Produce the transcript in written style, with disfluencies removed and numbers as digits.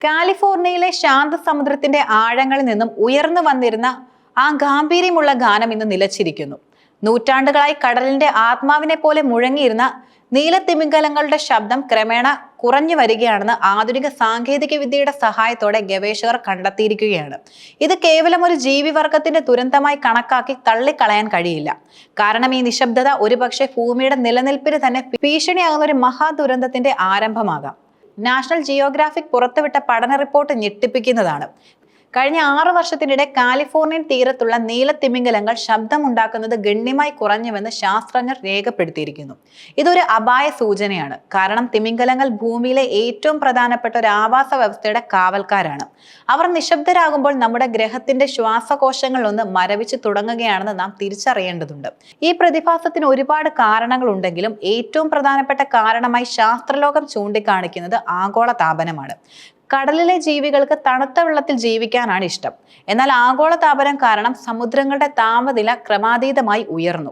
കാലിഫോർണിയയിലെ ശാന്തസമുദ്രത്തിന്റെ ആഴങ്ങളിൽ നിന്നും ഉയർന്നു വന്നിരുന്ന ആ ഗാംഭീര്യമുള്ള ഗാനം ഇന്ന് നിലച്ചിരിക്കുന്നു. നൂറ്റാണ്ടുകളായി കടലിന്റെ ആത്മാവിനെ പോലെ മുഴങ്ങിയിരുന്ന നീലത്തിമിംഗലങ്ങളുടെ ശബ്ദം ക്രമേണ കുറഞ്ഞു വരികയാണെന്ന് ആധുനിക സാങ്കേതിക വിദ്യയുടെ സഹായത്തോടെ ഗവേഷകർ കണ്ടെത്തിയിരിക്കുകയാണ്. ഇത് കേവലം ഒരു ജീവിവർഗത്തിന്റെ ദുരന്തമായി കണക്കാക്കി തള്ളിക്കളയാൻ കഴിയില്ല. കാരണം ഈ നിശബ്ദത ഒരുപക്ഷെ ഭൂമിയുടെ നിലനിൽപ്പിന് തന്നെ ഭീഷണിയാകുന്ന ഒരു മഹാദുരന്തത്തിന്റെ ആരംഭമാകാം. നാഷണൽ ജിയോഗ്രാഫിക് പുറത്തുവിട്ട പഠന റിപ്പോർട്ട് ഞെട്ടിപ്പിക്കുന്നതാണ്. കഴിഞ്ഞ 6 വർഷത്തിനിടെ കാലിഫോർണിയൻ തീരത്തുള്ള നീലത്തിമിംഗലങ്ങൾ ശബ്ദമുണ്ടാക്കുന്നത് ഗണ്യമായി കുറഞ്ഞുവെന്ന് ശാസ്ത്രജ്ഞർ രേഖപ്പെടുത്തിയിരിക്കുന്നു. ഇതൊരു അപായ സൂചനയാണ്. കാരണം തിമിംഗലങ്ങൾ ഭൂമിയിലെ ഏറ്റവും പ്രധാനപ്പെട്ട ഒരു ആവാസ വ്യവസ്ഥയുടെ കാവൽക്കാരാണ്. അവർ നിശബ്ദരാകുമ്പോൾ നമ്മുടെ ഗ്രഹത്തിന്റെ ശ്വാസകോശങ്ങളിലൊന്ന് മരവിച്ചു തുടങ്ങുകയാണെന്ന് നാം തിരിച്ചറിയേണ്ടതുണ്ട്. ഈ പ്രതിഭാസത്തിന് ഒരുപാട് കാരണങ്ങളുണ്ടെങ്കിലും ഏറ്റവും പ്രധാനപ്പെട്ട കാരണമായി ശാസ്ത്രലോകം ചൂണ്ടിക്കാണിക്കുന്നത് ആഗോള താപനമാണ്. കടലിലെ ജീവികൾക്ക് തണുത്ത വെള്ളത്തിൽ ജീവിക്കാനാണ് ഇഷ്ടം. എന്നാൽ ആഗോളതാപനം കാരണം സമുദ്രങ്ങളുടെ താപനില ക്രമാതീതമായി ഉയർന്നു.